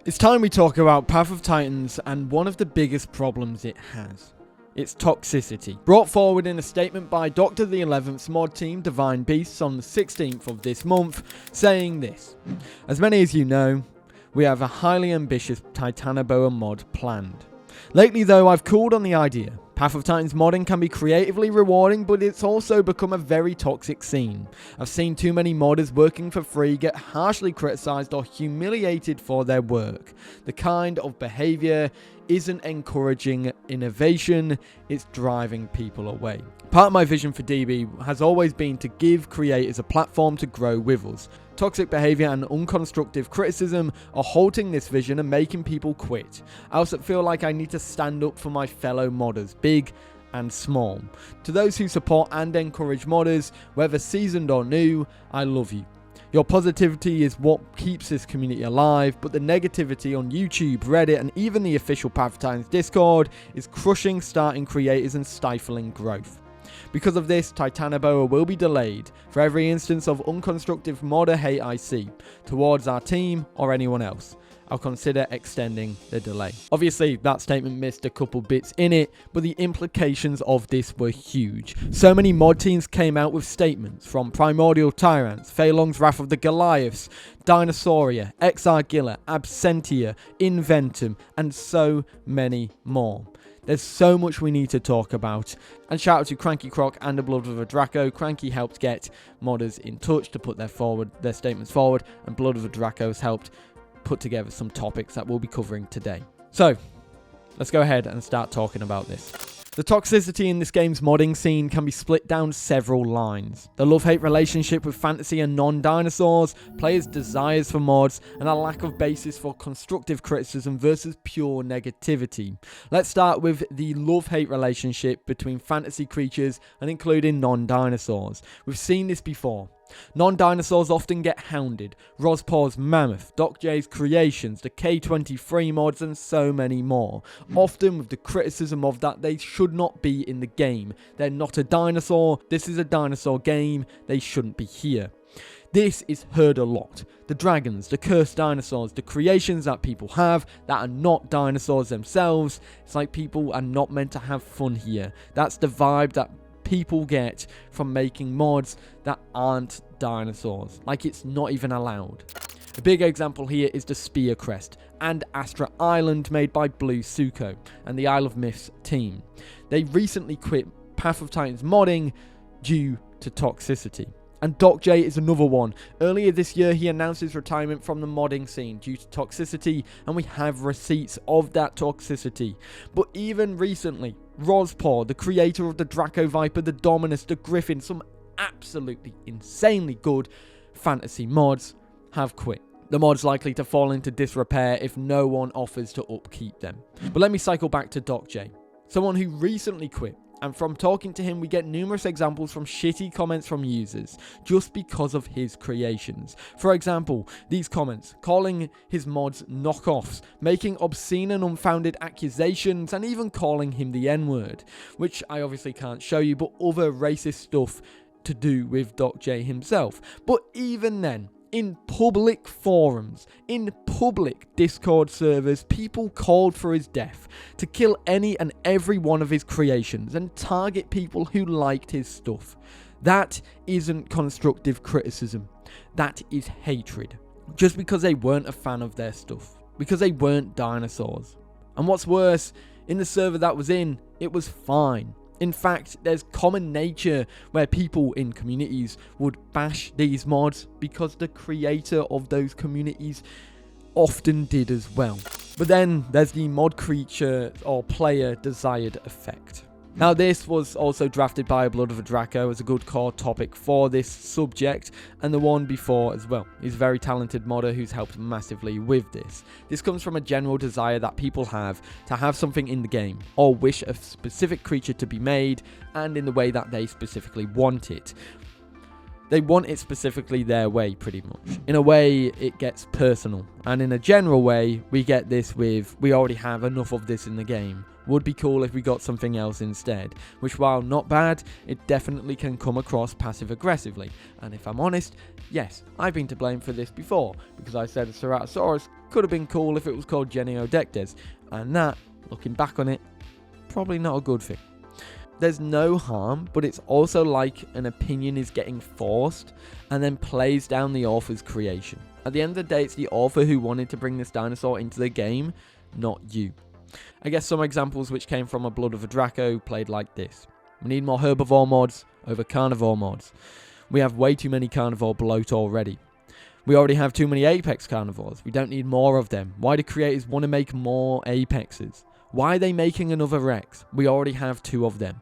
It's time we talk about Path of Titans and one of the biggest problems it has. Its toxicity. Brought forward in a statement by Dr. the 11th's mod team Divine Beasts on the 16th of this month, saying this: as many as you know, we have a highly ambitious titanoboa mod planned. Lately though, I've cooled on the idea. Path of Titans modding can be creatively rewarding, but it's also become a very toxic scene. I've seen too many modders working for free get harshly criticised or humiliated for their work. The kind of behaviour isn't encouraging innovation, it's driving people away. Part of my vision for DB has always been to give creators a platform to grow with us. Toxic behaviour and unconstructive criticism are halting this vision and making people quit. I also feel like I need to stand up for my fellow modders, big and small. To those who support and encourage modders, whether seasoned or new, I love you. Your positivity is what keeps this community alive, but the negativity on YouTube, Reddit, and even the official Path of Titans Discord is crushing starting creators and stifling growth. Because of this, Titanoboa will be delayed for every instance of unconstructive modder hate I see towards our team or anyone else. I'll consider extending the delay. Obviously, that statement missed a couple bits in it, but the implications of this were huge. So many mod teams came out with statements from Primordial Tyrants, Phalong's Wrath of the Goliaths, Dinosauria, Exargilla, Absentia, Inventum, and so many more. There's so much we need to talk about. And shout out to Cranky Croc and the Blood of a Draco. Cranky helped get modders in touch to put their statements forward, and Blood of a Draco has helped put together some topics that we'll be covering today. So, let's go ahead and start talking about this. The toxicity in this game's modding scene can be split down several lines. The love-hate relationship with fantasy and non-dinosaurs, players' desires for mods, and a lack of basis for constructive criticism versus pure negativity. Let's start with the love-hate relationship between fantasy creatures and including non-dinosaurs. We've seen this before. Non-dinosaurs often get hounded. Rospaw's Mammoth, Docjay's Creations, the K23 mods, and so many more. Often with the criticism of that they should not be in the game. They're not a dinosaur, this is a dinosaur game, they shouldn't be here. This is heard a lot. The dragons, the cursed dinosaurs, the creations that people have that are not dinosaurs themselves. It's like people are not meant to have fun here. That's the vibe that people get from making mods that aren't dinosaurs. Like, it's not even allowed. A big example here is the Spear Crest and Astra Island made by Blue Suko and the Isle of Myths team. They recently quit Path of Titans modding due to toxicity. And Docjay is another one. Earlier this year, he announced his retirement from the modding scene due to toxicity, and we have receipts of that toxicity. But even recently, Rospaw, the creator of the Draco Viper, the Dominus, the Griffin, some absolutely insanely good fantasy mods, have quit. The mod's likely to fall into disrepair if no one offers to upkeep them. But let me cycle back to Docjay, someone who recently quit. And from talking to him, we get numerous examples from shitty comments from users just because of his creations. For example, these comments calling his mods knockoffs, making obscene and unfounded accusations, and even calling him the N-word, which I obviously can't show you, but other racist stuff to do with Docjay himself. But even then, in public forums, in public Discord servers, people called for his death, to kill any and every one of his creations and target people who liked his stuff. That isn't constructive criticism. That is hatred. Just because they weren't a fan of their stuff. Because they weren't dinosaurs. And what's worse, in the server that was in, it was fine. In fact, there's common nature where people in communities would bash these mods because the creator of those communities often did as well. But then there's the mod creature or player desired effect. Now, this was also drafted by Blood of a Draco as a good core topic for this subject, and the one before as well. He's a very talented modder who's helped massively with this. This comes from a general desire that people have to have something in the game, or wish a specific creature to be made, and in the way that they specifically want it. They want it specifically their way, pretty much. In a way, it gets personal. And in a general way, we get this with, we already have enough of this in the game. Would be cool if we got something else instead. Which, while not bad, it definitely can come across passive-aggressively. And if I'm honest, yes, I've been to blame for this before. Because I said a Ceratosaurus Could have been cool if it was called Geniodectes, and that, looking back on it, probably not a good thing. There's no harm, but it's also like an opinion is getting forced and then plays down the author's creation. At the end of the day, it's the author who wanted to bring this dinosaur into the game, not you. I guess some examples which came from A Blood of a Draco played like this. We need more herbivore mods over carnivore mods. We have way too many carnivore bloat already. We already have too many apex carnivores. We don't need more of them. Why do creators want to make more apexes? Why are they making another Rex? We already have 2 of them.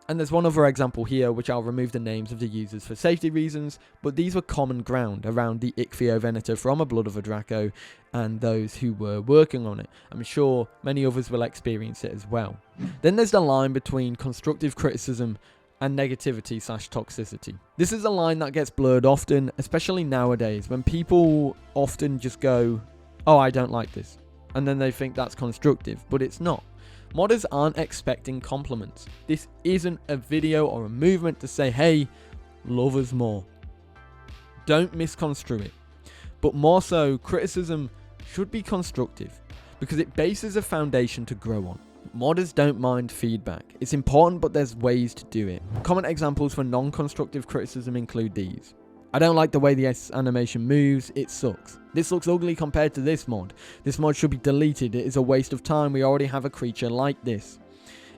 And there's one other example here, which I'll remove the names of the users for safety reasons, but these were common ground around the Ichthyovenator from A Blood of a Draco and those who were working on it. I'm sure many others will experience it as well. Then there's the line between constructive criticism and negativity/toxicity. This is a line that gets blurred often, especially nowadays, when people often just go, oh, I don't like this, and then they think that's constructive, but it's not. Modders aren't expecting compliments. This isn't a video or a movement to say, hey, love us more. Don't misconstrue it. But more so, criticism should be constructive, because it bases a foundation to grow on. Modders don't mind feedback. It's important, but there's ways to do it. Common examples for non-constructive criticism include these. I don't like the way the animation moves, it sucks. This looks ugly compared to this mod. This mod should be deleted, it is a waste of time, we already have a creature like this.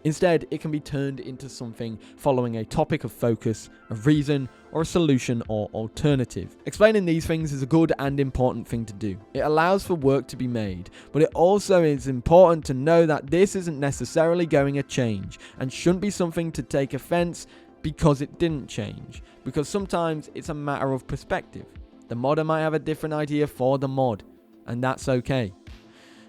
Instead, it can be turned into something following a topic of focus, a reason, or a solution or alternative. Explaining these things is a good and important thing to do. It allows for work to be made, but it also is important to know that this isn't necessarily going to change, and shouldn't be something to take offense because it didn't change, because sometimes it's a matter of perspective. The modder might have a different idea for the mod, and that's okay.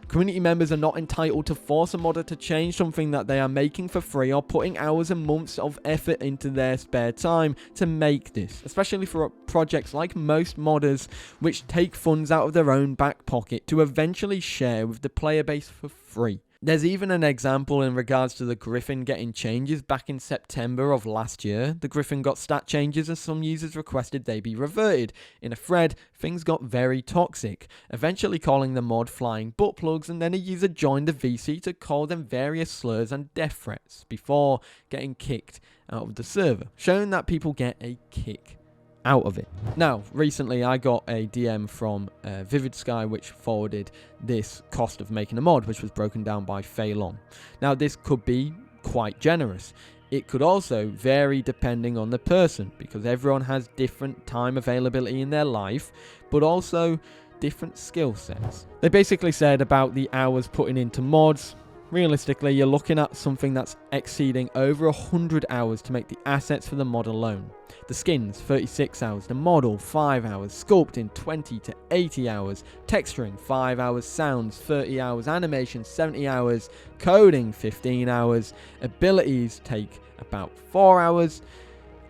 Community members are not entitled to force a modder to change something that they are making for free or putting hours and months of effort into their spare time to make this, especially for projects like most modders which take funds out of their own back pocket to eventually share with the player base for free. There's even an example in regards to the Griffin getting changes back in September of last year. The Griffin got stat changes and some users requested they be reverted. In a thread, things got very toxic, eventually calling the mod flying butt plugs, and then a user joined the VC to call them various slurs and death threats before getting kicked out of the server, showing that people get a kick out of it. Now, recently I got a DM from Vivid Sky which forwarded this cost of making a mod, which was broken down by Phelan. Now, this could be quite generous. It could also vary depending on the person, because everyone has different time availability in their life, but also different skill sets. They basically said about the hours putting into mods. Realistically, you're looking at something that's exceeding over 100 hours to make the assets for the mod alone. The skins, 36 hours. The model, 5 hours. Sculpting, 20 to 80 hours. Texturing, 5 hours. Sounds, 30 hours. Animation, 70 hours. Coding, 15 hours. Abilities take about 4 hours.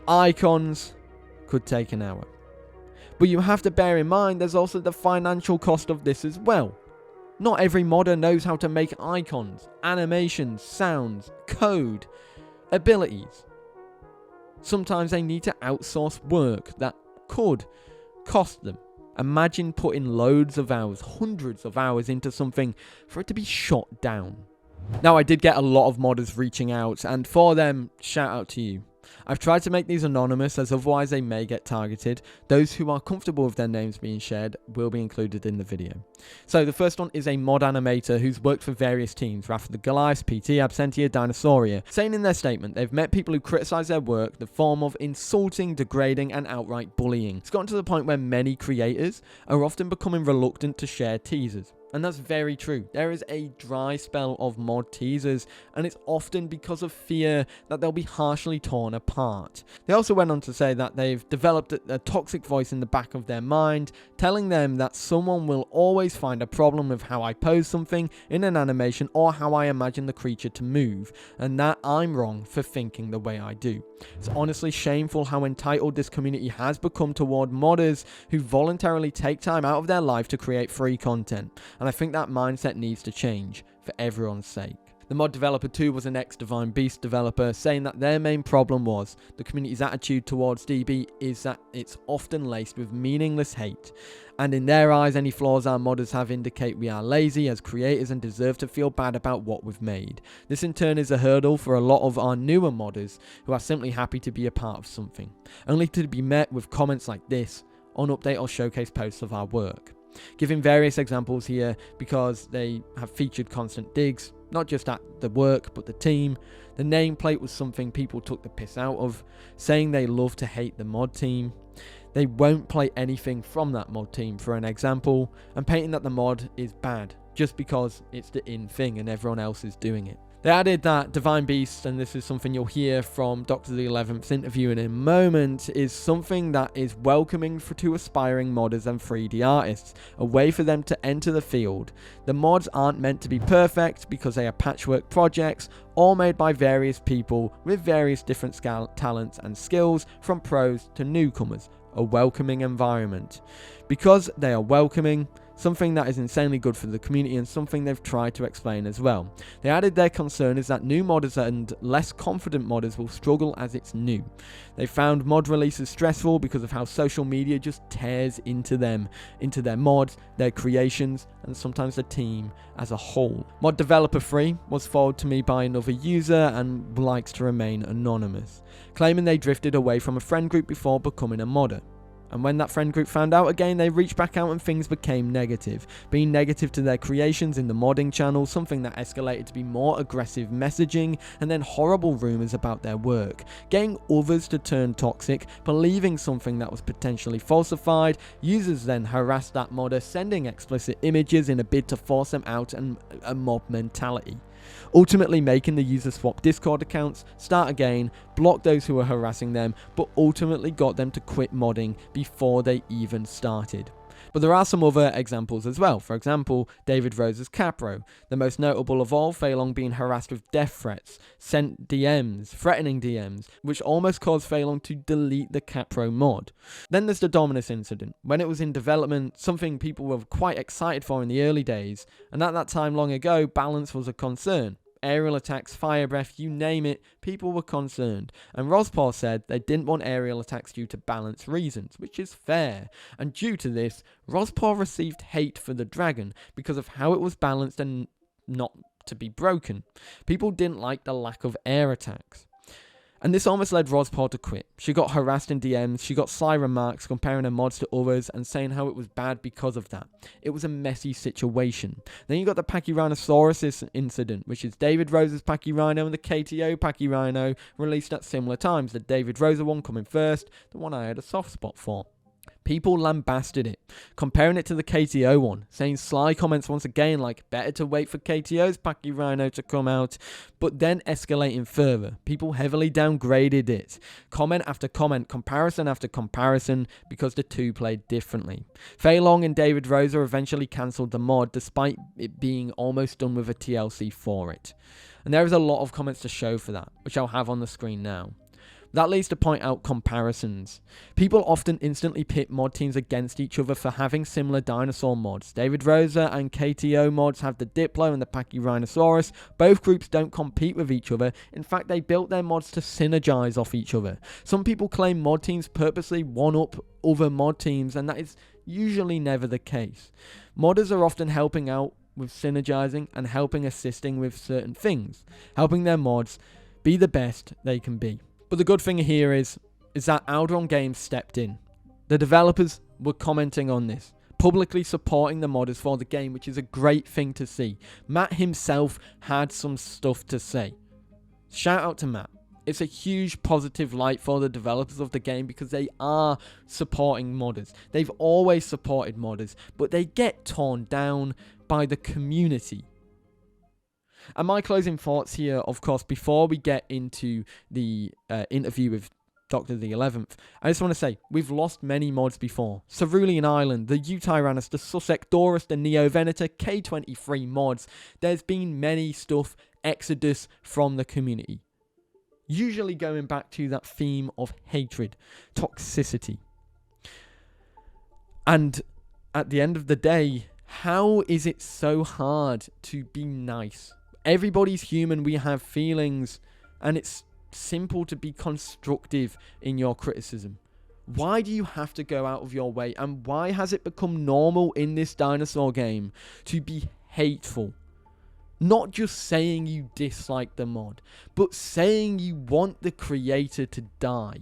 Icons could take an hour. But you have to bear in mind there's also the financial cost of this as well. Not every modder knows how to make icons, animations, sounds, code, abilities. Sometimes they need to outsource work that could cost them. Imagine putting loads of hours, hundreds of hours into something for it to be shot down. Now, I did get a lot of modders reaching out, and for them, shout out to you. I've tried to make these anonymous, as otherwise they may get targeted. Those who are comfortable with their names being shared will be included in the video. So the first one is a mod animator who's worked for various teams, Wrath of the Goliaths, PT, Absentia, Dinosauria, saying in their statement they've met people who criticise their work, the form of insulting, degrading and outright bullying. It's gotten to the point where many creators are often becoming reluctant to share teasers. And that's very true. There is a dry spell of mod teasers, and it's often because of fear that they'll be harshly torn apart. They also went on to say that they've developed a toxic voice in the back of their mind, telling them that someone will always find a problem with how I pose something in an animation or how I imagine the creature to move, and that I'm wrong for thinking the way I do. It's honestly shameful how entitled this community has become toward modders who voluntarily take time out of their life to create free content. And I think that mindset needs to change for everyone's sake. The mod developer too was an ex-Divine Beast developer, saying that their main problem was the community's attitude towards DB is that it's often laced with meaningless hate, and in their eyes any flaws our modders have indicate we are lazy as creators and deserve to feel bad about what we've made. This in turn is a hurdle for a lot of our newer modders who are simply happy to be a part of something, only to be met with comments like this on update or showcase posts of our work. Giving various examples here because they have featured constant digs, not just at the work but the team. The nameplate was something people took the piss out of, saying they love to hate the mod team. They won't play anything from that mod team for an example, and painting that the mod is bad just because it's the in thing and everyone else is doing it. They added that Divine Beast, and this is something you'll hear from Dr. the 11th's interview in a moment, is something that is welcoming to aspiring modders and 3D artists, a way for them to enter the field. The mods aren't meant to be perfect because they are patchwork projects, all made by various people with various different talents and skills, from pros to newcomers. A welcoming environment. Because they are welcoming, something that is insanely good for the community and something they've tried to explain as well. They added their concern is that new modders and less confident modders will struggle as it's new. They found mod releases stressful because of how social media just tears into them, into their mods, their creations, and sometimes the team as a whole. Mod Developer 3 was forwarded to me by another user and likes to remain anonymous, claiming they drifted away from a friend group before becoming a modder. And when that friend group found out again, they reached back out and things became negative. Being negative to their creations in the modding channel, something that escalated to be more aggressive messaging and then horrible rumours about their work. Getting others to turn toxic, believing something that was potentially falsified. Users then harassed that modder, sending explicit images in a bid to force them out, and a mob mentality. Ultimately making the user swap Discord accounts, start again, block those who were harassing them, but ultimately got them to quit modding before they even started. But there are some other examples as well. For example, David Rose's Capro, the most notable of all, Feilong being harassed with death threats, sent DMs, threatening DMs, which almost caused Feilong to delete the Capro mod. Then there's the Dominus incident. When it was in development, something people were quite excited for in the early days, and at that time long ago, balance was a concern. Aerial attacks, fire breath, you name it, people were concerned. And Rospaw said they didn't want aerial attacks due to balance reasons, which is fair. And due to this, Rospaw received hate for the dragon because of how it was balanced and not to be broken. People didn't like the lack of air attacks. And this almost led Rospaw to quit. She got harassed in DMs, she got sly remarks comparing her mods to others and saying how it was bad because of that. It was a messy situation. Then you got the Pachyrhinosaurus incident, which is David Rose's Pachyrhino and the KTO Pachyrhino, released at similar times. The David Rose one coming first, the one I had a soft spot for. People lambasted it, comparing it to the KTO one, saying sly comments once again like better to wait for KTO's Pachyrhino to come out, but then escalating further. People heavily downgraded it, comment after comment, comparison after comparison, because the two played differently. Feilong and David Rosa eventually cancelled the mod despite it being almost done with a TLC for it. And there is a lot of comments to show for that, which I'll have on the screen now. That leads to point out comparisons. People often instantly pit mod teams against each other for having similar dinosaur mods. David Rosa and KTO mods have the Diplo and the Pachyrhinosaurus. Both groups don't compete with each other. In fact, they built their mods to synergize off each other. Some people claim mod teams purposely one-up other mod teams, and that is usually never the case. Modders are often helping out with synergizing and assisting with certain things, helping their mods be the best they can be. But the good thing here is that Aldron Games stepped in. The developers were commenting on this, publicly supporting the modders for the game, which is a great thing to see. Matt himself had some stuff to say. Shout out to Matt. It's a huge positive light for the developers of the game because they are supporting modders. They've always supported modders, but they get torn down by the community. And my closing thoughts here, of course, before we get into the interview with Dr. the 11th, I just want to say, we've lost many mods before. Cerulean Island, the Utyrannus, the Sussex Dorus, the Neo Venator, K23 mods. There's been many stuff, exodus from the community. Usually going back to that theme of hatred, toxicity. And at the end of the day, how is it so hard to be nice? Everybody's human, we have feelings, and it's simple to be constructive in your criticism. Why do you have to go out of your way, and why has it become normal in this dinosaur game to be hateful? Not just saying you dislike the mod, but saying you want the creator to die.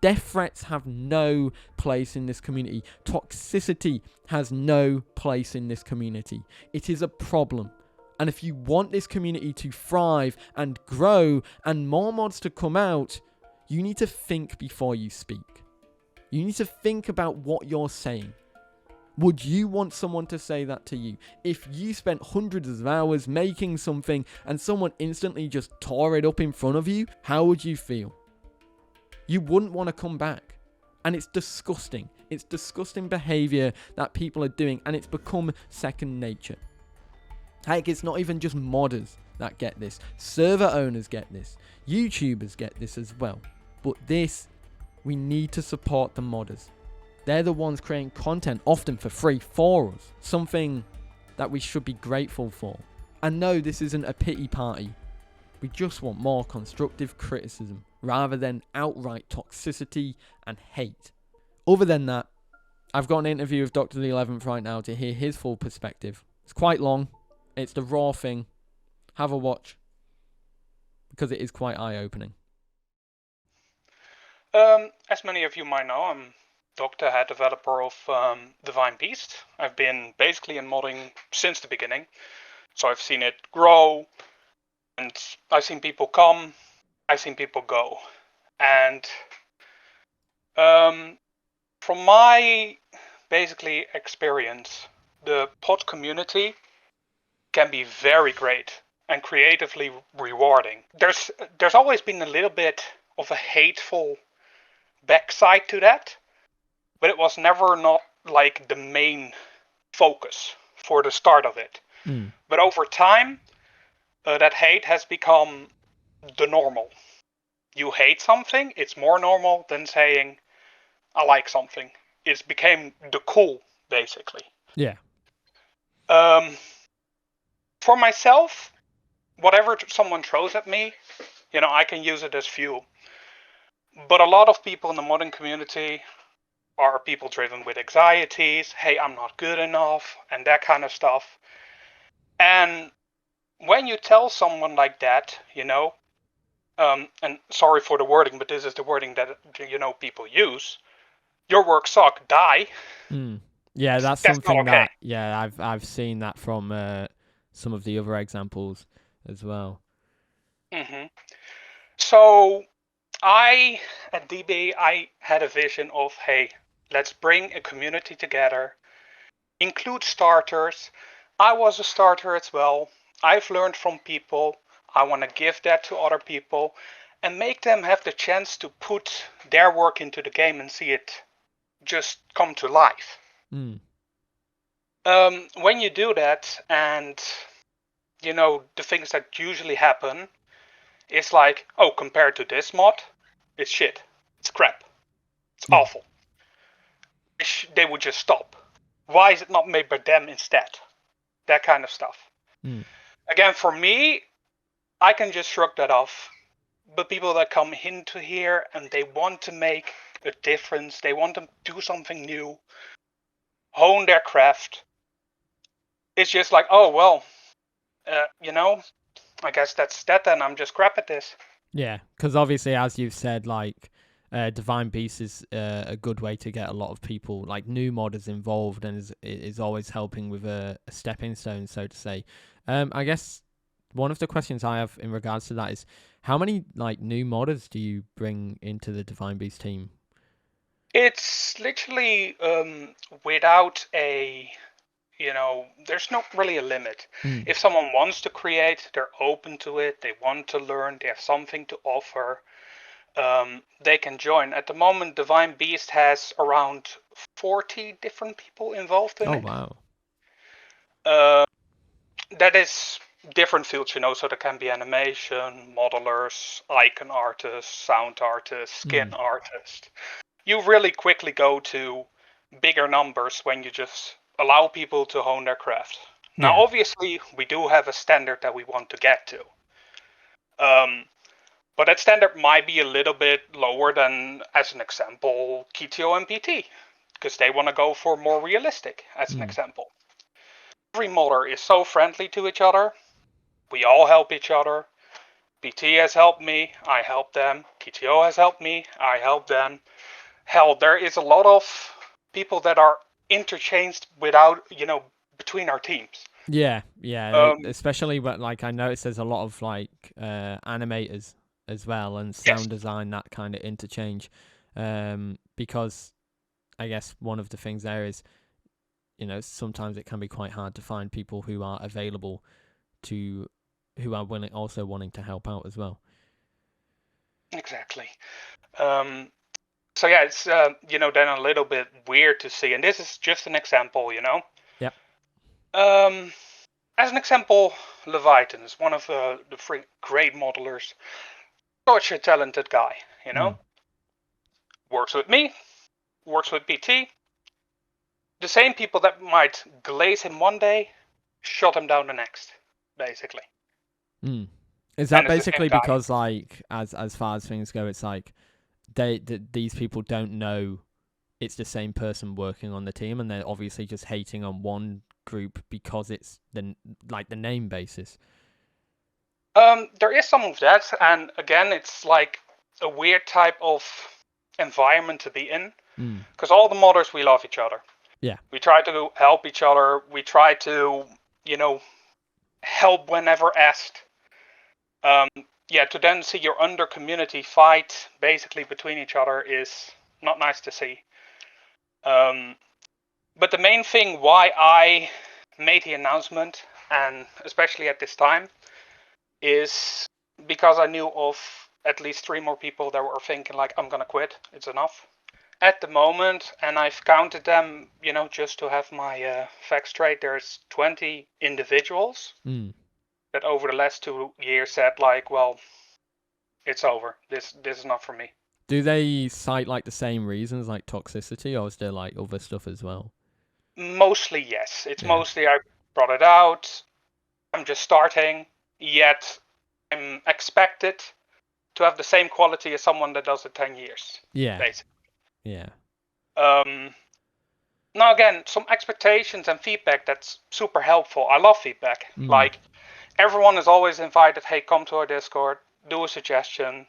Death threats have no place in this community. Toxicity has no place in this community. It is a problem. And if you want this community to thrive and grow and more mods to come out, you need to think before you speak. You need to think about what you're saying. Would you want someone to say that to you? If you spent hundreds of hours making something and someone instantly just tore it up in front of you, how would you feel? You wouldn't want to come back. And it's disgusting. It's disgusting behavior that people are doing, and it's become second nature. Heck, it's not even just modders that get this. Server owners get this. YouTubers get this as well. But this, we need to support the modders. They're the ones creating content, often for free, for us. Something that we should be grateful for. And no, this isn't a pity party. We just want more constructive criticism, rather than outright toxicity and hate. Other than that, I've got an interview with Dr. the 11th right now to hear his full perspective. It's quite long. It's the raw thing. Have a watch, because it is quite eye-opening. As many of you might know, I'm Doctor, head developer of Divine Beast. I've been basically in modding since the beginning. So I've seen it grow, and I've seen people come, I've seen people go. And from my basically experience, the pod community can be very great and creatively rewarding. There's always been a little bit of a hateful backside to that, but it was never not like the main focus for the start of it. But over time, that hate has become the normal. You hate something, it's more normal than saying I like something. It became the cool, basically. Yeah. For myself, whatever someone throws at me, I can use it as fuel. But a lot of people in the modding community are people driven with anxieties. Hey, I'm not good enough, and that kind of stuff. And when you tell someone like that, and sorry for the wording, but this is the wording that people use. Your work suck, die. Yeah, that's something okay. I've seen that from some of the other examples as well. So at DB, I had a vision of, hey, let's bring a community together, include starters. I was a starter as well. I've learned from people. I want to give that to other people and make them have the chance to put their work into the game and see it just come to life. When you do that, and the things that usually happen, it's like, oh, compared to this mod, it's shit. It's crap. It's awful. They would just stop. Why is it not made by them instead? That kind of stuff. Again, for me, I can just shrug that off. But people that come into here and they want to make a difference, they want to do something new, hone their craft, it's just like, oh, well, I guess that's that then. I'm just crap at this. Yeah, because obviously, as you've said, like, Divine Beast is a good way to get a lot of people, like new modders, involved, and is always helping with a stepping stone, so to say. I guess one of the questions I have in regards to that is, how many like new modders do you bring into the Divine Beast team? It's literally without a, there's not really a limit. If someone wants to create, they're open to it, they want to learn, they have something to offer, they can join. At the moment, Divine Beast has around 40 different people involved in it. Oh, wow. That is different fields, so there can be animation, modelers, icon artists, sound artists, skin artists. You really quickly go to bigger numbers when you just allow people to hone their craft. Now, Yeah. obviously, we do have a standard that we want to get to. But that standard might be a little bit lower than, as an example, KTO and PT, because they want to go for more realistic, as an example. Every modder is so friendly to each other. We all help each other. PT has helped me, I help them. KTO has helped me, I help them. Hell, there is a lot of people that are interchanged without, between our teams. Yeah, Um, especially when, like, I noticed there's a lot of like animators as well and yes, sound design, that kind of interchange. Because I guess one of the things there is, sometimes it can be quite hard to find people who are available who are also wanting to help out as well. exactly. So yeah, it's then a little bit weird to see, and this is just an example, Yep. As an example, Leviathan is one of the three great modelers. Such a talented guy, Works with me, works with PT. The same people that might glaze him one day, shut him down the next, basically. Is And that it's the same basically guy. because, like, as far as things go, it's like these people don't know it's the same person working on the team, and they're obviously just hating on one group because it's the name basis. There is some of that, and again, it's like a weird type of environment to be in, because all the modders, we love each other. Yeah. We try to help each other. We try to, help whenever asked. To then see your under community fight basically between each other is not nice to see. But the main thing why I made the announcement, and especially at this time, is because I knew of at least 3 more people that were thinking like, I'm gonna quit, it's enough. At the moment, and I've counted them, just to have my facts straight, there's 20 individuals that over the last 2 years said like, well, it's over. This is not for me. Do they cite like the same reasons, like toxicity, or is there like other stuff as well? Mostly yes. It's mostly I brought it out. I'm just starting. Yet I'm expected to have the same quality as someone that does it 10 years. Yeah. Basically. Yeah. Now again, some expectations and feedback that's super helpful. I love feedback. Like everyone is always invited. Hey, come to our Discord. Do a suggestion.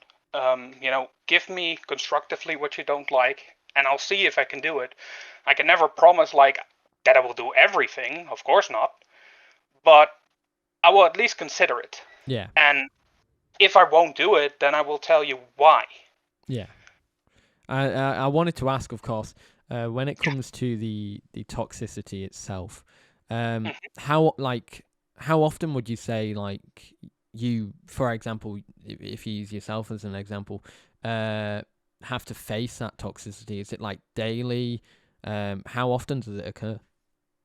Give me constructively what you don't like, and I'll see if I can do it. I can never promise like that I will do everything. Of course not. But I will at least consider it. Yeah. And if I won't do it, then I will tell you why. Yeah. I wanted to ask, of course, when it comes to the toxicity itself, how often would you say, like, you, for example, if you use yourself as an example, have to face that toxicity? Is it like daily? How often does it occur?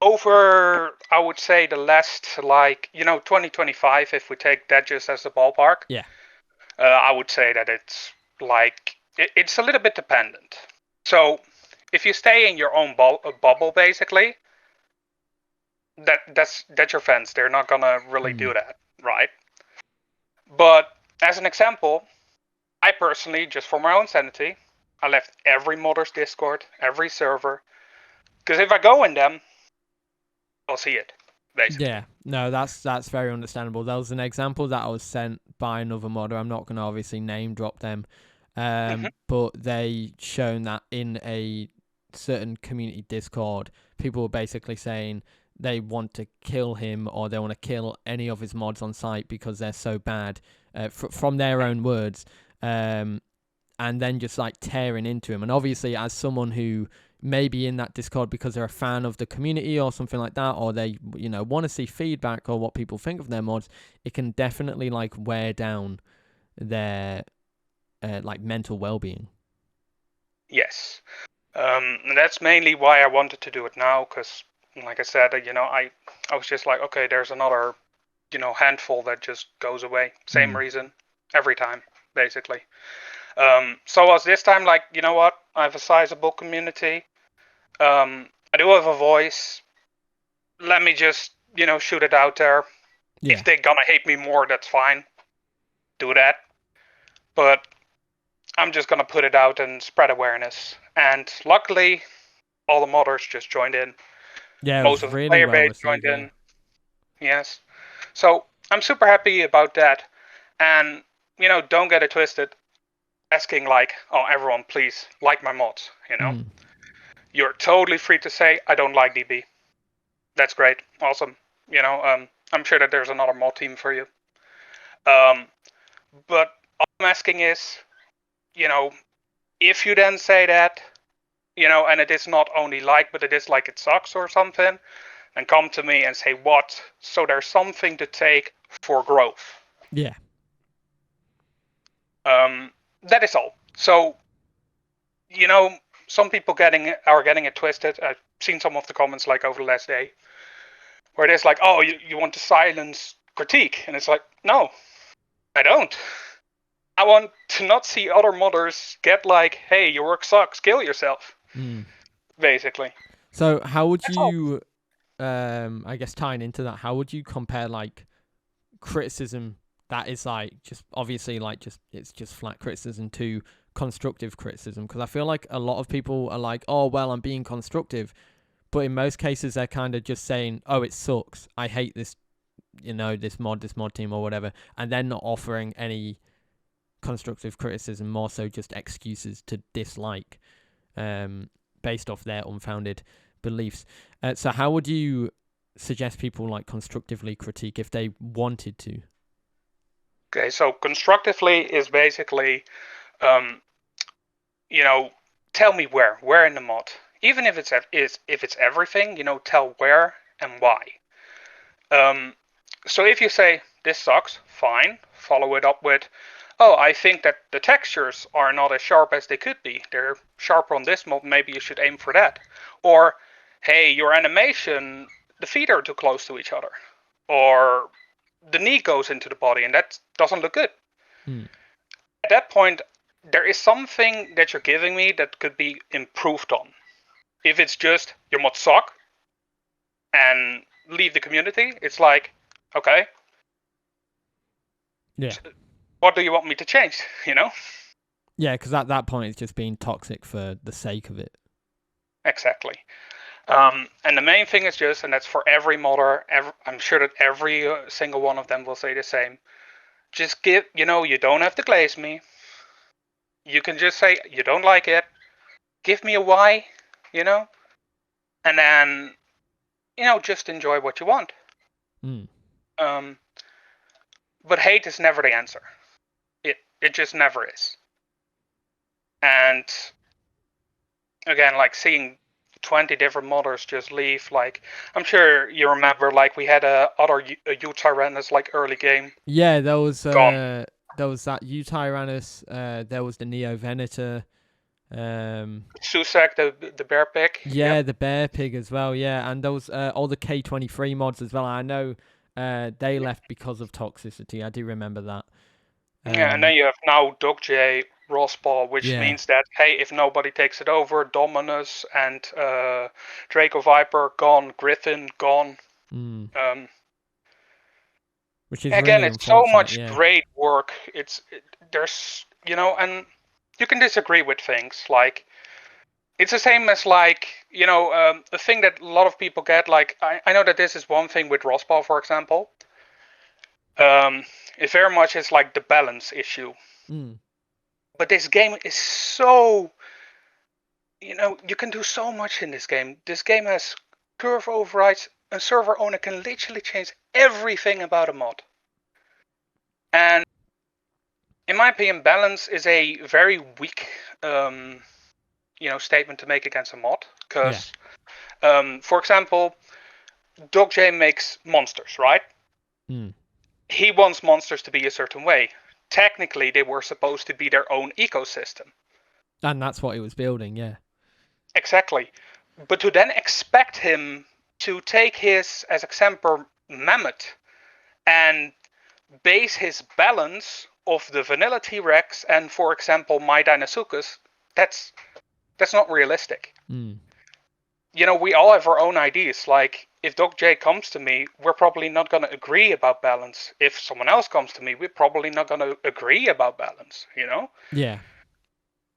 Over, I would say the last 2025, if we take that just as a ballpark. Yeah. I would say that it's like it's a little bit dependent. So if you stay in your own bubble, basically, that's your fans. They're not gonna really do that, right? But as an example, I personally, just for my own sanity, I left every modder's Discord, every server, because if I go in them, I'll see it. Basically. Yeah, no, that's very understandable. There was an example that I was sent by another modder. I'm not going to obviously name drop them, but they shown that in a certain community Discord, people were basically saying they want to kill him or they want to kill any of his mods on site because they're so bad, from their own words, and then just like tearing into him. And obviously, as someone who maybe in that Discord because they're a fan of the community or something like that, or they want to see feedback or what people think of their mods, it can definitely like wear down their like mental well-being. Yes, and that's mainly why I wanted to do it now, because like I said, I was just like, okay, there's another handful that just goes away. Same reason every time, basically. So I was this time like, you know what, I have a sizable community. I do have a voice. Let me just shoot it out there. Yeah. If they're gonna hate me more, that's fine. Do that. But I'm just gonna put it out and spread awareness. And luckily, all the modders just joined in. Yeah, it Most was of the really player well base joined received, yeah. in. Yes. So I'm super happy about that. And don't get it twisted. Asking like, oh, everyone, please like my mods. You're totally free to say I don't like DB. That's great, awesome. I'm sure that there's another mod team for you. But all I'm asking is, if you then say that, and it is not only like, but it is like it sucks or something, then come to me and say what. So there's something to take for growth. Yeah. That is all. So, some people are getting it twisted. I've seen some of the comments like over the last day, where it is like, oh, you want to silence critique, and it's like, no, I don't. I want to not see other modders get like, hey, your work sucks, kill yourself. Basically. So how would you, I guess tying into that, how would you compare like criticism that is like just obviously like it's just flat criticism to constructive criticism? Because I feel like a lot of people are like, oh well, I'm being constructive, but in most cases they're kind of just saying, oh, it sucks, I hate this, this mod team or whatever, and then not offering any constructive criticism, more so just excuses to dislike, based off their unfounded beliefs. So how would you suggest people like constructively critique if they wanted to? Okay, so constructively is basically, tell me where in the mod, even if it's everything, tell where and why. So if you say this sucks, fine, follow it up with, oh, I think that the textures are not as sharp as they could be. They're sharper on this mod, maybe you should aim for that. Or, hey, your animation, the feet are too close to each other. Or the knee goes into the body and that doesn't look good. At that point, there is something that you're giving me that could be improved on. If it's just your mods suck and leave the community, it's like, okay. Yeah. What do you want me to change? Yeah, because at that point it's just being toxic for the sake of it. Exactly. And the main thing is just, and that's for every modder, I'm sure that every single one of them will say the same. Just give, you don't have to glaze me. You can just say you don't like it. Give me a why, and then, just enjoy what you want. But hate is never the answer. It just never is. And again, like seeing 20 different modders just leave, like I'm sure you remember, like we had a U-Tyrannus like early game. Yeah, there was that U-Tyrannus, there was the Neo Venator, Susak, the bear pig. Yeah, yep. The bear pig as well, yeah, and there was all the K23 mods as well. I know they left because of toxicity. I do remember that. Yeah, and then you have now Docjay, Rospaw, which means that, hey, if nobody takes it over, Dominus and Draco Viper gone, Griffin gone. Which is again, really it's so much great work. There's and you can disagree with things. Like it's the same as like the thing that a lot of people get. Like I know that this is one thing with Rospaw, for example. It very much is like the balance issue. But this game is so, you can do so much in this game. This game has curve overrides. A server owner can literally change everything about a mod. And in my opinion, balance is a very weak, statement to make against a mod. Because, for example, Docjay makes monsters, right? He wants monsters to be a certain way. Technically, they were supposed to be their own ecosystem. And that's what he was building, yeah. Exactly. But to then expect him to take his, as example, Mammoth, and base his balance of the vanilla T-Rex and, for example, my Dinosaurus, that's not realistic. we all have our own ideas. Like, if Docjay comes to me, we're probably not going to agree about balance. If someone else comes to me, we're probably not going to agree about balance, Yeah.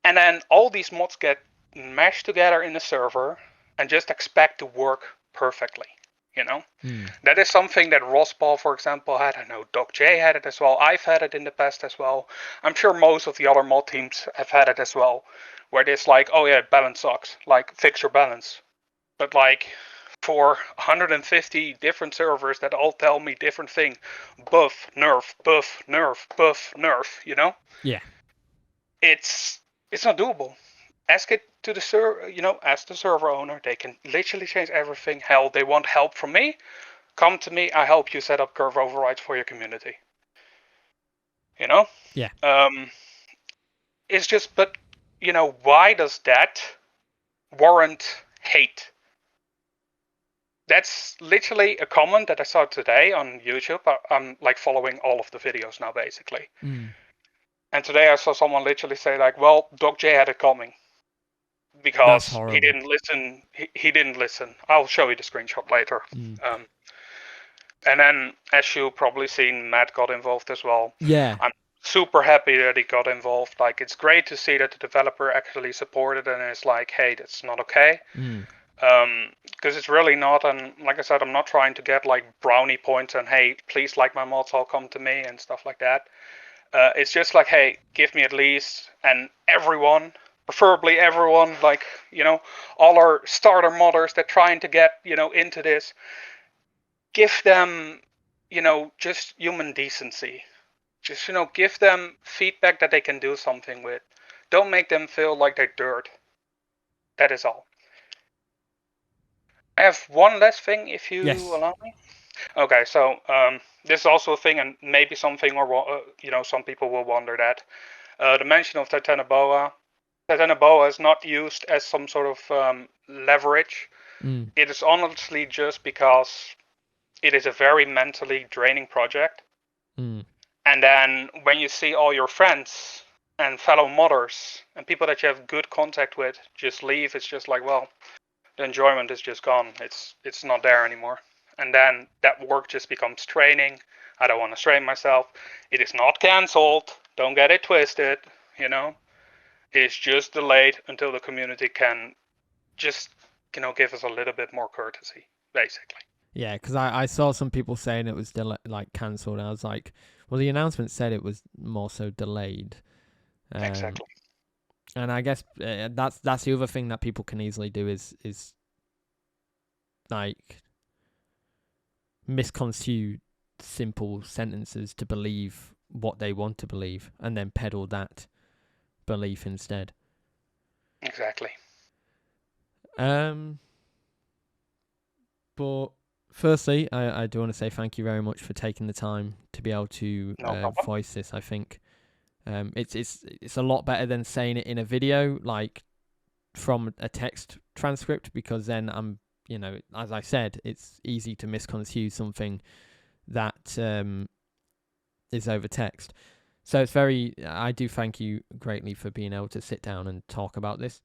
And then all these mods get meshed together in the server and just expect to work perfectly, That is something that Rospaw, for example, had. I know Docjay had it as well. I've had it in the past as well. I'm sure most of the other mod teams have had it as well, where it's like, oh yeah, balance sucks. Like, fix your balance. But like, for 150 different servers that all tell me different thing, buff, nerf, buff, nerf, buff, nerf, Yeah. It's not doable. Ask it to the server, ask the server owner. They can literally change everything. Hell, they want help from me. Come to me. I help you set up curve overrides for your community. Yeah. It's just, but why does that warrant hate? That's literally a comment that I saw today on YouTube. I'm like following all of the videos now, basically. And today I saw someone literally say like, well, Docjay had it coming. Because he didn't listen. He didn't listen. I'll show you the screenshot later. And then, as you probably seen, Matt got involved as well. Yeah. I'm super happy that he got involved. Like, it's great to see that the developer actually supported and is like, hey, that's not okay. Because it's really not. And like I said, I'm not trying to get like brownie points and hey, please like my mods, all come to me and stuff like that. It's just like, hey, give me at least, and everyone, preferably everyone, like, all our starter modders that trying to get, into this, give them, just human decency. Just, give them feedback that they can do something with. Don't make them feel like they're dirt. That is all. I have one last thing, if you allow me. Okay, so this is also a thing, and maybe something, or some people will wonder that. The mention of titanoboa. Titanoboa is not used as some sort of leverage. It is honestly just because it is a very mentally draining project. And then when you see all your friends and fellow modders and people that you have good contact with just leave, it's just like, well, the enjoyment is just gone. It's not there anymore. And then that work just becomes training. I don't want to strain myself. It is not cancelled. Don't get it twisted, It's just delayed until the community can just, give us a little bit more courtesy, basically. Yeah, because I saw some people saying it was like cancelled. I was like, well, the announcement said it was more so delayed. Exactly. And I guess that's the other thing that people can easily do is like misconstrue simple sentences to believe what they want to believe and then peddle that belief instead. Exactly. But firstly, I do want to say thank you very much for taking the time to be able to voice this. I think it's a lot better than saying it in a video, like from a text transcript, because then I'm, as I said, it's easy to misconstrue something that is over text. So I do thank you greatly for being able to sit down and talk about this.